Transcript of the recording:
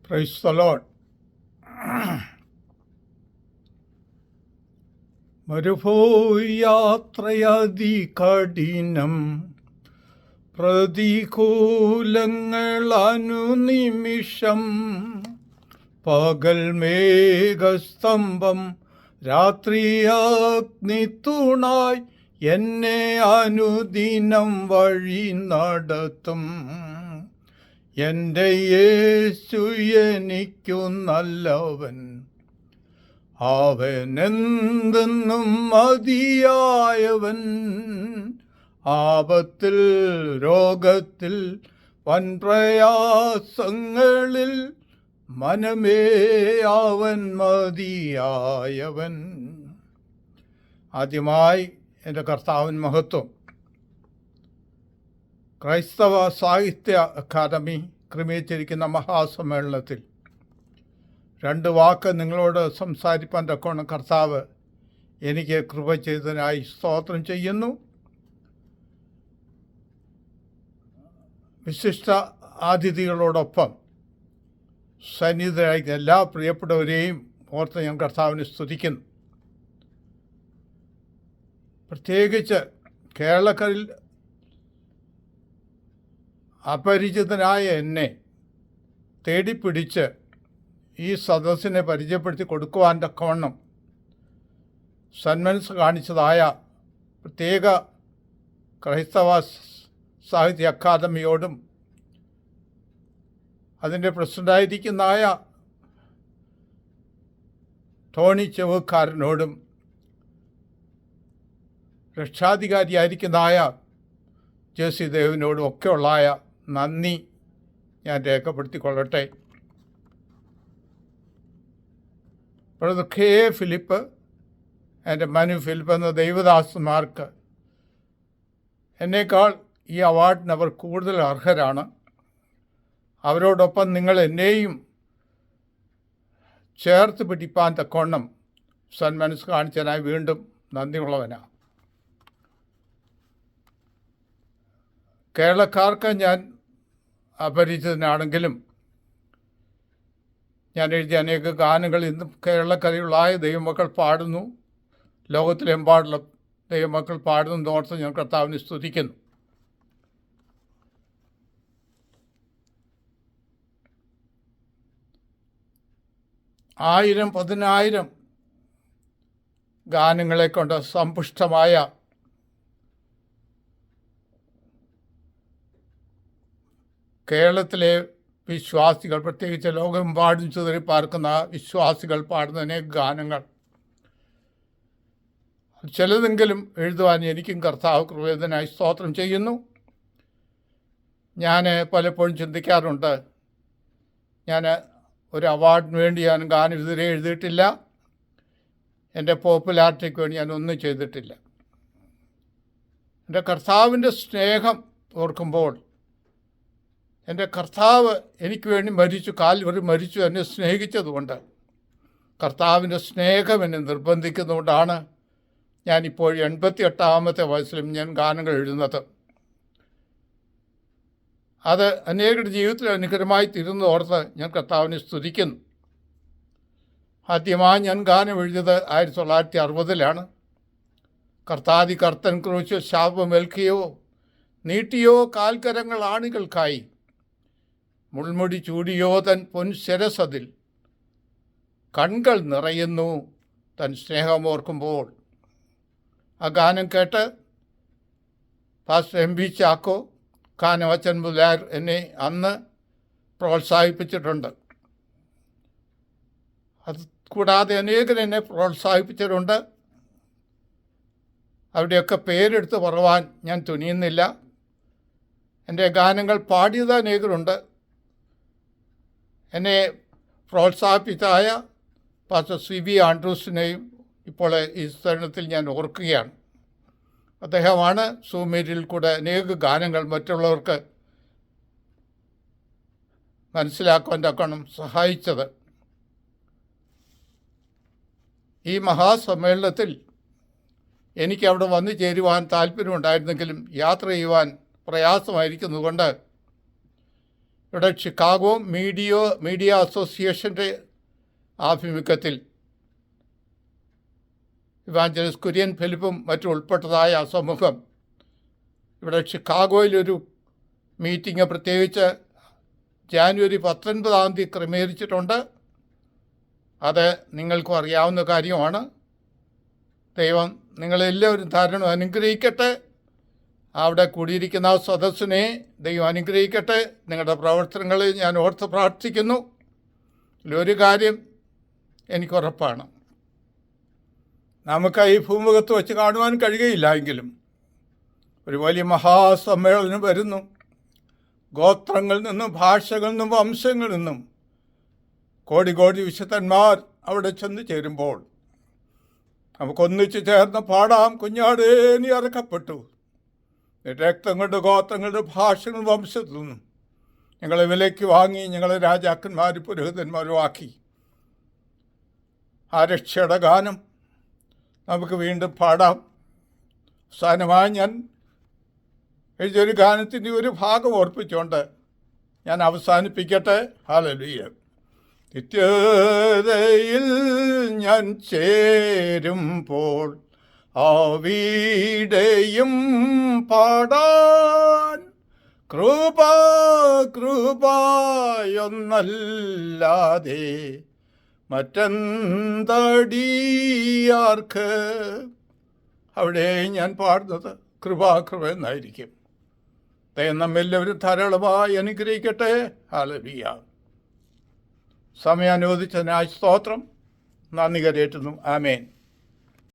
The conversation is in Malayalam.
Price the lord. മരുഭൂയാത്രയതി കഠിനം, പ്രതികൂലങ്ങൾ അനുനിമിഷം. പകൽ മേഘസ്തംഭം, രാത്രി അഗ്നിത്തുണായി എന്നെ അനുദിനം വഴി നടത്തും. എൻ്റെ യേശു എനിക്കു നല്ലവൻ, അവനെന്തെന്നും മതിയായവൻ. ആപത്തിൽ രോഗത്തിൽ വൻപ്രയാസങ്ങളിൽ മനമേ അവൻ മതിയായവൻ. ആദ്യമായി എൻ്റെ കർത്താവിൻ മഹത്വം. ക്രൈസ്തവ സാഹിത്യ അക്കാദമി ക്രമീകരിച്ചിരിക്കുന്ന മഹാസമ്മേളനത്തിൽ 2 വാക്ക് നിങ്ങളോട് സംസാരിപ്പാൻ തക്കവണ്ണം കർത്താവ് എനിക്ക് കൃപ ചെയ്തതിനായി സ്തോത്രം ചെയ്യുന്നു. വിശിഷ്ട അതിഥികളോടൊപ്പം സന്നിഹിതരായ എല്ലാ പ്രിയപ്പെട്ടവരെയും ഓർത്ത് ഞാൻ കർത്താവിനെ സ്തുതിക്കുന്നു. പ്രത്യേകിച്ച് കേരളക്കരയിൽ അപരിചിതനായ എന്നെ തേടിപ്പിടിച്ച് ഈ സദസ്സിനെ പരിചയപ്പെടുത്തി കൊടുക്കുവാൻ തക്കവണ്ണം സന്മനസ് കാണിച്ചതായ പ്രത്യേക ക്രൈസ്തവ സാഹിത്യ അക്കാദമിയോടും അതിൻ്റെ പ്രസിഡൻ്റായിരിക്കുന്നതായ ടോണി ചെവുക്കാരനോടും രക്ഷാധികാരിയായിരിക്കുന്നതായ ജെസി ദേവിനോടും ഒക്കെയുള്ളതായ നന്ദി ഞാൻ രേഖപ്പെടുത്തിക്കൊള്ളട്ടെ. Brother K Philip and Manu Philip എന്ന ദൈവദാസന്മാർക്ക് എന്നേക്കാൾ ഈ അവാർഡിന് അവർ കൂടുതൽ അർഹരാണ്. അവരോടൊപ്പം നിങ്ങൾ എന്നെയും ചേർത്ത് പിടിപ്പാൻ തക്കവണ്ണം സന്മനസ് കാണിച്ചതിനായി വീണ്ടും നന്ദിയുള്ളവനാണ്. കേരളക്കാർക്ക് ഞാൻ അപരിചിതനാണെങ്കിലും ഞാൻ എഴുതിയ അനേക ഗാനങ്ങൾ ഇന്നും കേരളക്കരയിലായ ദൈവമക്കൾ പാടുന്നു, ലോകത്തിലെമ്പാടുള്ള ദൈവമക്കൾ പാടുന്നു ഓർത്ത് ഞാൻ കർത്താവിനെ സ്തുതിക്കുന്നു. ആയിരം 10,000 ഗാനങ്ങളെ കൊണ്ട് സമ്പുഷ്ടമായ കേരളത്തിലെ വിശ്വാസികൾ, പ്രത്യേകിച്ച് ലോകമെമ്പാടും ചിതറി പാർക്കുന്ന വിശ്വാസികൾ പാടുന്ന അനേക ഗാനങ്ങൾ, ചിലതെങ്കിലും എഴുതുവാൻ എനിക്കും കർത്താവ് കൃപേതനായി സ്തോത്രം ചെയ്യുന്നു. ഞാൻ പലപ്പോഴും ചിന്തിക്കാറുണ്ട്, ഞാൻ ഒരു അവാർഡിന് വേണ്ടി ഞാൻ ഗാനം ഇതുവരെ എഴുതിയിട്ടില്ല, എൻ്റെ പോപ്പുലാരിറ്റിക്ക് വേണ്ടി ഞാൻ ഒന്നും ചെയ്തിട്ടില്ല. എൻ്റെ കർത്താവിൻ്റെ സ്നേഹം ഓർക്കുമ്പോൾ, എൻ്റെ കർത്താവ് എനിക്ക് വേണ്ടി മരിച്ചു, കാൽവരി മരിച്ചു, എന്നെ സ്നേഹിച്ചതുകൊണ്ട്, കർത്താവിൻ്റെ സ്നേഹം എന്നെ നിർബന്ധിക്കുന്നതുകൊണ്ടാണ് ഞാനിപ്പോൾ 88-ാമത്തെ വയസ്സിലും ഞാൻ ഗാനങ്ങൾ എഴുതുന്നത്. അത് അനേകരുടെ ജീവിതത്തിൽ അനുഗ്രഹമായി തീരുന്നതോർത്ത് ഞാൻ കർത്താവിനെ സ്തുതിക്കുന്നു. ആദ്യമായി ഞാൻ ഗാനം എഴുതിയത് 1960-ലാണ്. കർത്താതി കർത്തൻ ക്രൂശിൽ ശാപമേൽക്കുകയോ നീട്ടിയോ കാൽക്കരങ്ങൾ ആണികൾക്കായി, മുൾമുടി ചൂടിയോ തൻ പൊൻശിരസതിൽ, കൺകൾ നിറയുന്നു തൻ സ്നേഹമോർക്കുമ്പോൾ. ആ ഗാനം കേട്ട് പാസ്റ്റർ എം ബി ചാക്കോ, കാനവച്ചൻ മുതലായർ എന്നെ അന്ന് പ്രോത്സാഹിപ്പിച്ചിട്ടുണ്ട്. അത് കൂടാതെ അനേകർ എന്നെ പ്രോത്സാഹിപ്പിച്ചിട്ടുണ്ട്. അവിടെയൊക്കെ പേരെടുത്ത് പറയുവാൻ ഞാൻ തുനിയുന്നില്ല. എൻ്റെ ഗാനങ്ങൾ പാടിയത് അനേകരുണ്ട്. എന്നെ പ്രോത്സാഹിപ്പിച്ചായ പാസ്റ്റർ CB ആൻഡ്രൂസിനെയും ഇപ്പോൾ ഈ തരുണത്തിൽ ഞാൻ ഓർക്കുകയാണ്. അദ്ദേഹമാണ് സൂമീരിൽ കൂടെ അനേക ഗാനങ്ങൾ മറ്റുള്ളവർക്ക് മനസ്സിലാക്കുവാൻ തക്കണം സഹായിച്ചത്. ഈ മഹാസമ്മേളനത്തിൽ എനിക്ക് അവിടെ വന്നു ചേരുവാൻ താല്പര്യമുണ്ടായിരുന്നെങ്കിലും യാത്ര ചെയ്യുവാൻ പ്രയാസമായിരിക്കുന്നതുകൊണ്ട് ഇവിടെ ചിക്കാഗോ മീഡിയ അസോസിയേഷൻ്റെ ആഭിമുഖ്യത്തിൽ ഇവാഞ്ചലിസ്റ്റ് കുര്യൻ ഫിലിപ്പും മറ്റും ഉൾപ്പെട്ടതായ സമൂഹം ഇവിടെ ചിക്കാഗോയിലൊരു മീറ്റിംഗ് പ്രത്യേകിച്ച് ജാനുവരി 19 ക്രമീകരിച്ചിട്ടുണ്ട്. അത് നിങ്ങൾക്കും അറിയാവുന്ന കാര്യമാണ്. ദൈവം നിങ്ങളെല്ലാവരും ധാരാളം അനുഗ്രഹിക്കട്ടെ. അവിടെ കൂടിയിരിക്കുന്ന സദസ്സിനെ ദൈവം അനുഗ്രഹിക്കട്ടെ. നിങ്ങളുടെ പ്രവർത്തനങ്ങളിൽ ഞാൻ ഓർത്ത് പ്രാർത്ഥിക്കുന്നു. ഇതിലൊരു കാര്യം എനിക്കുറപ്പാണ്, നമുക്ക് ഈ ഭൂമുഖത്ത് വെച്ച് കാണുവാൻ കഴിയുകയില്ല എങ്കിലും ഒരു വലിയ മഹാസമ്മേളനം വരുന്നു. ഗോത്രങ്ങളിൽ നിന്നും ഭാഷകളിൽ നിന്നും വംശങ്ങളിൽ നിന്നും കോടി കോടി വിശുദ്ധന്മാർ അവിടെ ചെന്ന് ചേരുമ്പോൾ നമുക്കൊന്നിച്ച് ചേർന്ന് പാടാം. കുഞ്ഞാടേ നീ ഇറക്കപ്പെട്ടു, രക്തം കൊണ്ട് ഗോത്രങ്ങളുടെ ഭാഷകളും വംശത്തിൽ നിന്നും ഞങ്ങളെ വിലയ്ക്ക് വാങ്ങി ഞങ്ങളെ രാജാക്കന്മാരും പുരോഹിതന്മാരും ആക്കി. ആ രക്ഷയുടെ ഗാനം നമുക്ക് വീണ്ടും പാടാം. അവസാനമായി ഞാൻ എഴുതിയൊരു ഗാനത്തിൻ്റെ ഒരു ഭാഗം ഓർപ്പിച്ചുകൊണ്ട് ഞാൻ അവസാനിപ്പിക്കട്ടെ. ഹല്ലേലൂയ. നിത്യതയിൽ ഞാൻ ചേരുമ്പോൾ അവിടെയും പാടാൻ കൃപയൊന്നല്ലാതെ മറ്റെന്തടിയാർക്ക്. അവിടെ ഞാൻ പാടുന്നത് കൃപ എന്നായിരിക്കും. ദൈവം നമ്മെല്ലാവരും ധാരാളമായി അനുഗ്രഹിക്കട്ടെ. ഹല്ലേലൂയ. സമയം അനുവദിച്ചതിനായി സ്തോത്രം. നന്ദി കരേറ്റുന്നു. ആമേൻ.